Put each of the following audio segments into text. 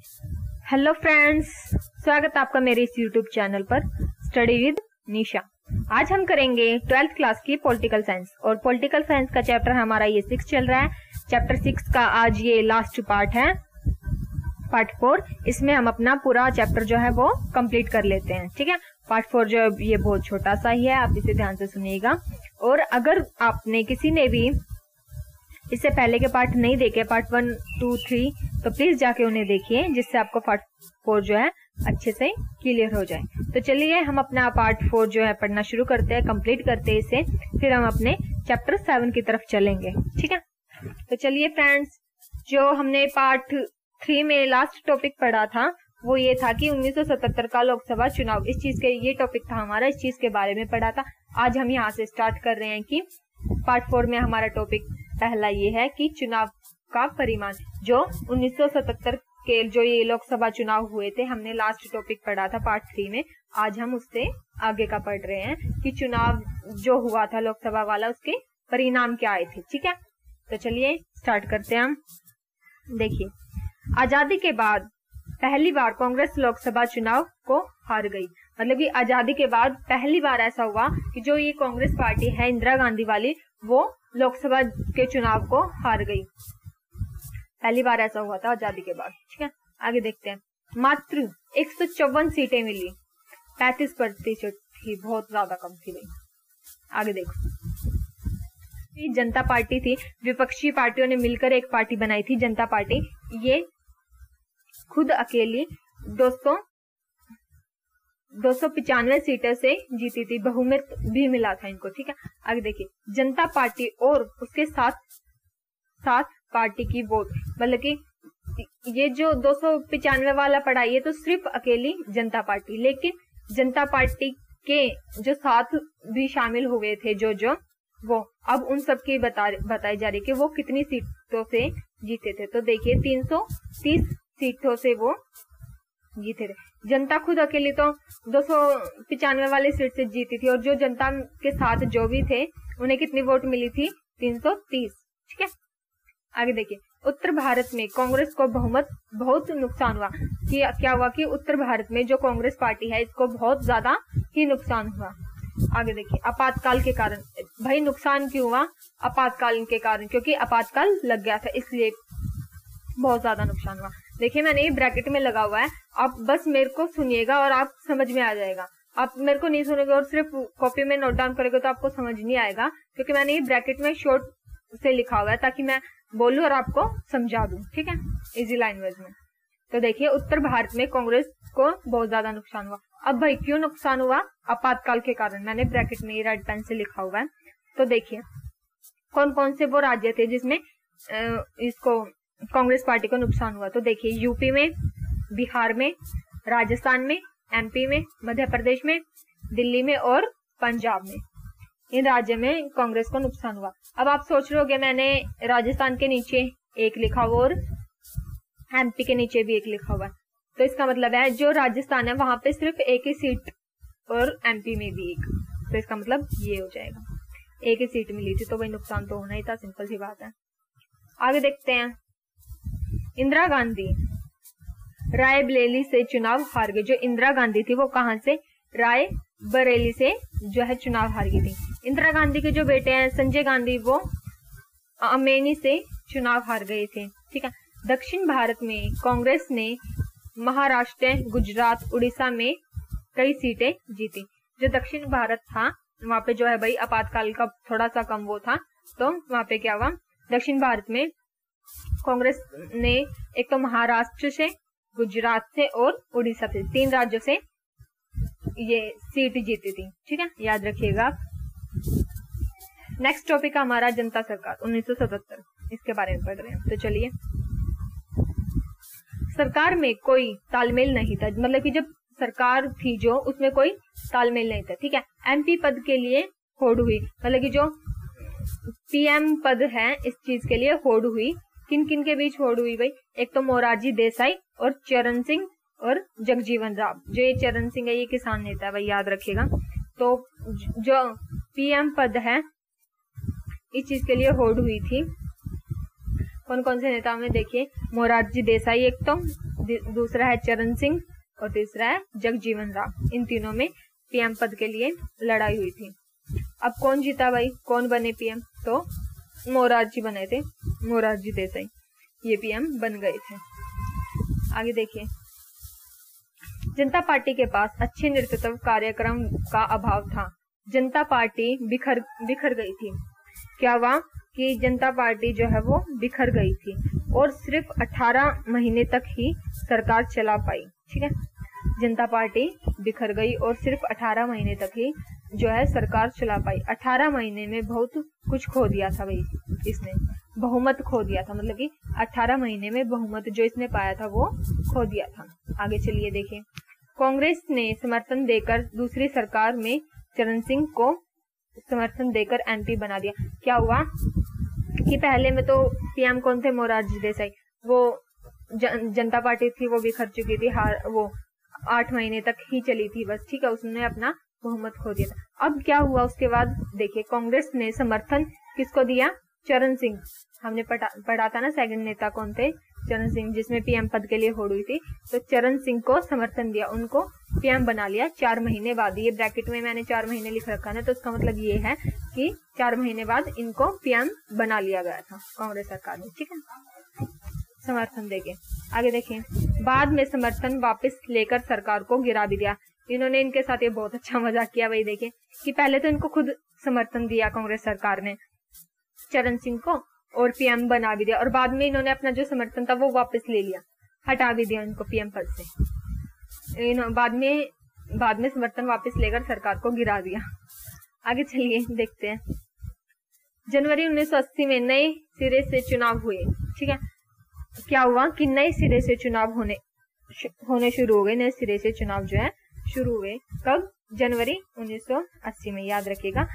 Hello friends, स्वागत है आपका मेरे इस यूट्यूब चैनल पर स्टडी विद निशा। आज हम करेंगे 12th क्लास की पॉलिटिकल साइंस और पॉलिटिकल साइंस का चैप्टर हमारा ये 6 चल रहा है। चैप्टर 6 का आज ये लास्ट पार्ट है, पार्ट 4। इसमें हम अपना पूरा चैप्टर जो है वो कंप्लीट कर लेते हैं। ठीक है, पार्ट 4 जो ये बहुत छोटा सा ही है, आप इसे ध्यान से सुनिएगा। और अगर आपने किसी ने भी इससे पहले के पार्ट नहीं देखे, पार्ट 1, 2, 3, तो प्लीज जाके उन्हें देखिए, जिससे आपको पार्ट 4 जो है अच्छे से क्लियर हो जाए। तो चलिए हम अपना पार्ट 4 जो है पढ़ना शुरू करते हैं, कंप्लीट करते हैं इसे, फिर हम अपने चैप्टर 7 की तरफ चलेंगे। ठीक है, तो चलिए फ्रेंड्स, जो हमने पार्ट 3 में लास्ट टॉपिक पढ़ा था वो ये था कि 1977 का लोकसभा चुनाव, इस चीज के ये टॉपिक था हमारा, इस चीज के बारे में पढ़ा था। आज हम यहाँ से स्टार्ट कर रहे हैं कि पार्ट 4 में हमारा टॉपिक पहला ये है कि चुनाव का परिमाण, जो 1977 के जो ये लोकसभा चुनाव हुए थे, हमने लास्ट टॉपिक पढ़ा था पार्ट 3 में। आज हम उससे आगे का पढ़ रहे हैं कि चुनाव जो हुआ था लोकसभा वाला, उसके परिणाम क्या आए थे। ठीक है, तो चलिए स्टार्ट करते हैं हम। देखिए, आजादी के बाद पहली बार कांग्रेस लोकसभा चुनाव को हार गई। मतलब कि आजादी के बाद पहली बार ऐसा हुआ कि जो ये कांग्रेस पार्टी है इंदिरा गांधी वाली, वो लोकसभा के चुनाव को हार गई। पहली बार ऐसा हुआ था आजादी के बाद। ठीक है, आगे देखते हैं। मात्र 154 सीटें मिली, 35% थी, बहुत ज्यादा कम थी भाई। आगे देखो, जनता पार्टी थी, विपक्षी पार्टियों ने मिलकर एक पार्टी बनाई थी जनता पार्टी। ये खुद अकेली 295 सीटों से जीती थी, बहुमत भी मिला था इनको। ठीक है, आगे देखिए, जनता पार्टी और उसके साथ पार्टी की वोट, मतलब कि ये जो 295 वाला पड़ा, ये तो सिर्फ अकेली जनता पार्टी, लेकिन जनता पार्टी के जो साथ भी शामिल हुए थे जो वो अब उन सब की बताई जा रही कि वो कितनी सीटों से जीते थे। तो देखिए, 330 सीटों से वो जीते थे। जनता खुद अकेली तो 295 वाली सीट से जीती थी, और जो जनता के साथ जो भी थे उन्हें कितनी वोट मिली थी? 330। ठीक है, आगे देखिए, उत्तर भारत में कांग्रेस को बहुत नुकसान हुआ। कि क्या हुआ कि उत्तर भारत में जो कांग्रेस पार्टी है, इसको बहुत ज्यादा ही नुकसान हुआ। आगे देखिए, आपातकाल के कारण। भाई नुकसान क्यों हुआ? आपातकाल के कारण, क्योंकि आपातकाल लग गया था, इसलिए बहुत ज्यादा नुकसान हुआ। देखिए, मैंने ये ब्रैकेट में लगा हुआ है, आप बस मेरे को सुनिएगा और आप समझ में आ जाएगा। आप मेरे को नहीं सुनेंगे और सिर्फ कॉपी में नोट डाउन करेंगे तो आपको समझ नहीं आएगा, क्योंकि मैंने ये ब्रैकेट में शॉर्ट से लिखा हुआ है ताकि मैं बोलूं और आपको समझा दूं। ठीक है, इजी लैंग्वेज में। तो देखिए, उत्तर भारत में कांग्रेस को बहुत ज्यादा नुकसान हुआ। अब भाई क्यों नुकसान हुआ? आपातकाल के कारण। मैंने ब्रैकेट में रेड पेन से लिखा हुआ है। तो देखिए, कौन कौन से वो राज्य थे जिसमें इसको कांग्रेस पार्टी को नुकसान हुआ। तो देखिए, यूपी में, बिहार में, राजस्थान में, एमपी में, मध्य प्रदेश में, दिल्ली में और पंजाब में, इन राज्यों में कांग्रेस को नुकसान हुआ। अब आप सोच रहे होंगे, मैंने राजस्थान के नीचे एक लिखा हुआ और एमपी के नीचे भी एक लिखा हुआ है, तो इसका मतलब है जो राजस्थान है वहां पे सिर्फ एक ही सीट और एमपी में भी एक, तो इसका मतलब ये हो जाएगा, एक ही सीट मिली थी तो वही नुकसान तो होना ही था, सिंपल सी बात है। आगे देखते हैं, इंदिरा गांधी रायबरेली से चुनाव हार गई। जो इंदिरा गांधी थी वो कहां से? रायबरेली से जो है चुनाव हार गई थी। इंदिरा गांधी के जो बेटे हैं संजय गांधी, वो अमेनी से चुनाव हार गए थे। ठीक है, दक्षिण भारत में कांग्रेस ने महाराष्ट्र, गुजरात, उड़ीसा में कई सीटें जीती। जो दक्षिण भारत था वहां पे जो है भाई आपातकाल का थोड़ा सा कम वो था, तो वहां पे क्या हुआ, दक्षिण भारत में कांग्रेस ने एक तो महाराष्ट्र से, गुजरात से और उड़ीसा से, 3 राज्यों से ये सीट जीती थी। ठीक है, याद रखिएगा। नेक्स्ट टॉपिक हमारा जनता सरकार 1977, इसके बारे में पढ़ रहे हैं। तो चलिए, सरकार में कोई तालमेल नहीं था, मतलब कि जब सरकार थी जो, उसमें कोई तालमेल नहीं था। ठीक है, एमपी पद के लिए होड़ हुई, मतलब कि जो पीएम पद है इस चीज के लिए होड़ हुई। किन किन के बीच होड़ हुई भाई? एक तो मोरारजी देसाई और चरण सिंह और जगजीवन राम। जो ये चरण सिंह है ये किसान नेता है भाई, याद रखिएगा। तो जो पीएम पद है इस चीज के लिए होड़ हुई थी। कौन कौन से नेताओं में देखिए, मोरारजी देसाई एक तो, दूसरा है चरण सिंह और तीसरा है जगजीवन राम। इन तीनों में पीएम पद के लिए लड़ाई हुई थी। अब कौन जीता भाई, कौन बने पीएम? तो मोरारजी बने थे, मोरारजी देसाई ये पीएम बन गए थे। आगे देखिए, जनता पार्टी के पास अच्छे नेतृत्व कार्यक्रम का अभाव था। जनता पार्टी बिखर गई थी। क्या हुआ कि जनता पार्टी जो है वो बिखर गई थी और सिर्फ 18 महीने तक ही सरकार चला पाई। ठीक है, जनता पार्टी बिखर गई और सिर्फ 18 महीने तक ही जो है सरकार चला पाई। 18 महीने में बहुत कुछ खो दिया था भाई, इसने बहुमत खो दिया था, मतलब कि 18 महीने में बहुमत जो इसने पाया था वो खो दिया था। आगे चलिए देखिए, कांग्रेस ने समर्थन देकर दूसरी सरकार में चरण सिंह को समर्थन देकर एमपी बना दिया। क्या हुआ कि पहले में तो पीएम कौन थे? मोरारजी देसाई। वो जनता पार्टी थी वो बिखर चुकी थी, वो 8 महीने तक ही चली थी बस। ठीक है, उसने अपना बहुमत खो दिया था। अब क्या हुआ उसके बाद देखिए, कांग्रेस ने समर्थन किसको दिया? चरण सिंह। हमने पढ़ा था ना सेकंड नेता कौन थे? चरण सिंह, जिसमें पीएम पद के लिए होड़ हुई थी। तो चरण सिंह को समर्थन दिया, उनको पीएम बना लिया 4 महीने बाद। ये ब्रैकेट में मैंने 4 महीने लिख रखा है, तो उसका मतलब ये है कि 4 महीने बाद इनको पीएम बना लिया गया था कांग्रेस सरकार ने। ठीक है, समर्थन देके। आगे देखिए, बाद में समर्थन वापस लेकर सरकार को गिरा भी दिया। इन्होंने इनके साथ ये बहुत अच्छा मजाक किया भाई। देखिए कि पहले तो इनको खुद समर्थन दिया कांग्रेस सरकार ने चरण सिंह को और पीएम बना भी दिया, और बाद में इन्होंने अपना जो समर्थन था वो वापस ले लिया, हटा भी दिया इनको पीएम पद से। बाद में समर्थन वापस लेकर सरकार को गिरा दिया। आगे चलिए देखते हैं। जनवरी 1980 में नए सिरे से चुनाव हुए। ठीक है, क्या हुआ कि नए सिरे से चुनाव होने शुरू हो गए। नए सिरे से चुनाव जो है शुरू हुए कब? जनवरी 1980 में। याद रखिएगा,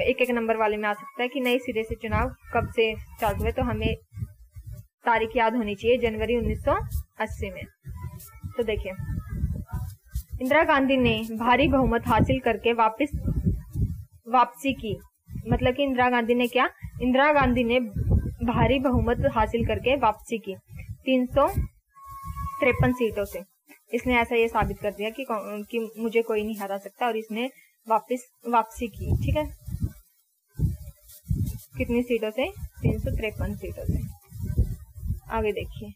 एक एक नंबर वाले में आ सकता है कि नए सिरे से चुनाव कब से चालू हुए, तो हमें तारीख याद होनी चाहिए, जनवरी 1980 में। तो देखिए, इंदिरा गांधी ने भारी बहुमत हासिल करके वापसी की। मतलब कि इंदिरा गांधी ने क्या? इंदिरा गांधी ने भारी बहुमत हासिल करके वापसी की 353 सीटों से। इसने ऐसा ये साबित कर दिया कि मुझे कोई नहीं हरा सकता, और इसने वापसी की। ठीक है, कितनी सीटों से? 353 सीटों से। आगे देखिए,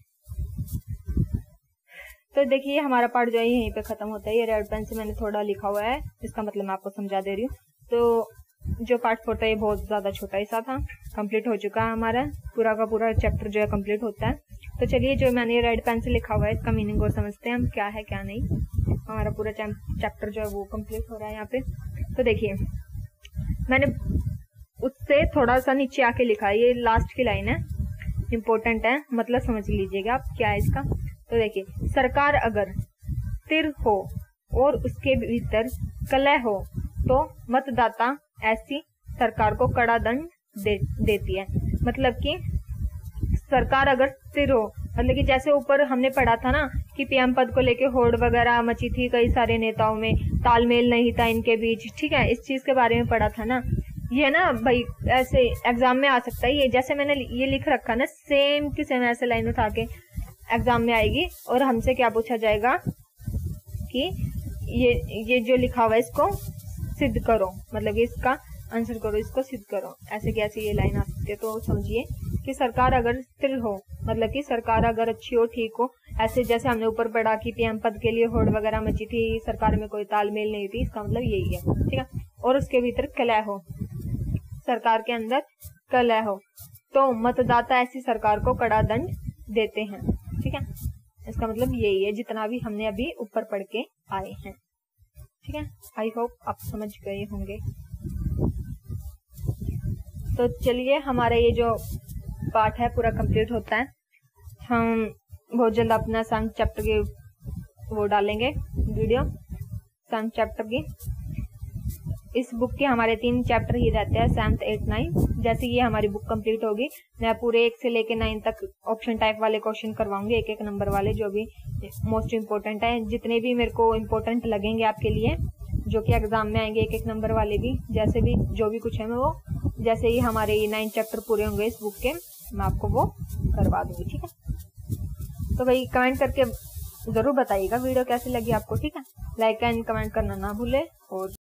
तो देखिए हमारा पार्ट जो है यहीं पे खत्म होता है। ये रेड पेन से मैंने थोड़ा लिखा हुआ है, इसका मतलब मैं आपको समझा दे रही हूँ। तो जो पार्ट 4 था ये बहुत ज्यादा छोटा हिस्सा था, कंप्लीट हो चुका है हमारा पूरा का पूरा चैप्टर जो है कंप्लीट होता है। तो चलिए, जो मैंने रेड पेन से लिखा हुआ है इसका मीनिंग और समझते हैं हम, क्या है क्या नहीं। हमारा पूरा चैप्टर जो है वो कंप्लीट हो रहा है यहाँ पे। तो देखिए, मैंने उससे थोड़ा सा नीचे आके लिखा है, ये लास्ट की लाइन है, इम्पोर्टेंट है, मतलब समझ लीजिएगा आप क्या है इसका। तो देखिए, सरकार अगर स्थिर हो और उसके भीतर कलह हो तो मतदाता ऐसी सरकार को कड़ा दंड देती है। मतलब कि सरकार अगर स्थिर हो, मतलब कि जैसे ऊपर हमने पढ़ा था ना कि पीएम पद को लेके होड़ वगैरह मची थी, कई सारे नेताओं में तालमेल नहीं था इनके बीच। ठीक है, इस चीज के बारे में पढ़ा था ना। ये ना भाई ऐसे एग्जाम में आ सकता है, ये जैसे मैंने ये लिख रखा ना सेम की सेम ऐसे लाइन उठा के एग्जाम में आएगी, और हमसे क्या पूछा जाएगा कि ये जो लिखा हुआ है इसको सिद्ध करो, मतलब इसका आंसर करो, इसको सिद्ध करो। ऐसे कैसे ये लाइन आ सकती है? तो समझिए कि सरकार अगर स्थिर हो, मतलब कि सरकार अगर अच्छी हो, ठीक हो, ऐसे जैसे हमने ऊपर पढ़ा कि पीएम पद के लिए होड़ वगैरह मची थी, सरकार में कोई तालमेल नहीं थी, इसका मतलब यही है। ठीक है, और उसके भीतर कलह हो, सरकार के अंदर कलह हो, तो मतदाता ऐसी सरकार को कड़ा दंड देते हैं। ठीक है, इसका मतलब यही है जितना भी हमने अभी ऊपर पढ़ के आए हैं। ठीक है, आई होप आप समझ गए होंगे। तो चलिए, हमारा ये जो पार्ट है पूरा कंप्लीट होता है। हम बहुत जल्द अपना साइंस चैप्टर की वो डालेंगे वीडियो, साइंस चैप्टर की। इस बुक के हमारे 3 चैप्टर ही रहते हैं, 7th, 8th, 9th। जैसे ये हमारी बुक कंप्लीट होगी, मैं पूरे 1 से लेके 9 तक ऑप्शन टाइप वाले क्वेश्चन करवाऊंगी, एक एक नंबर वाले, जो भी मोस्ट इम्पोर्टेंट है, जितने भी मेरे को इम्पोर्टेंट लगेंगे आपके लिए, जो कि एग्जाम में आएंगे, एक एक नंबर वाले भी, जैसे भी जो भी कुछ है मैं वो, जैसे ही हमारे ये 9 चैप्टर पूरे होंगे इस बुक के, मैं आपको वो करवा दूंगी। ठीक है, तो भाई कमेंट करके जरूर बताइएगा वीडियो कैसी लगी आपको, ठीक है। लाइक एंड कमेंट करना ना भूले और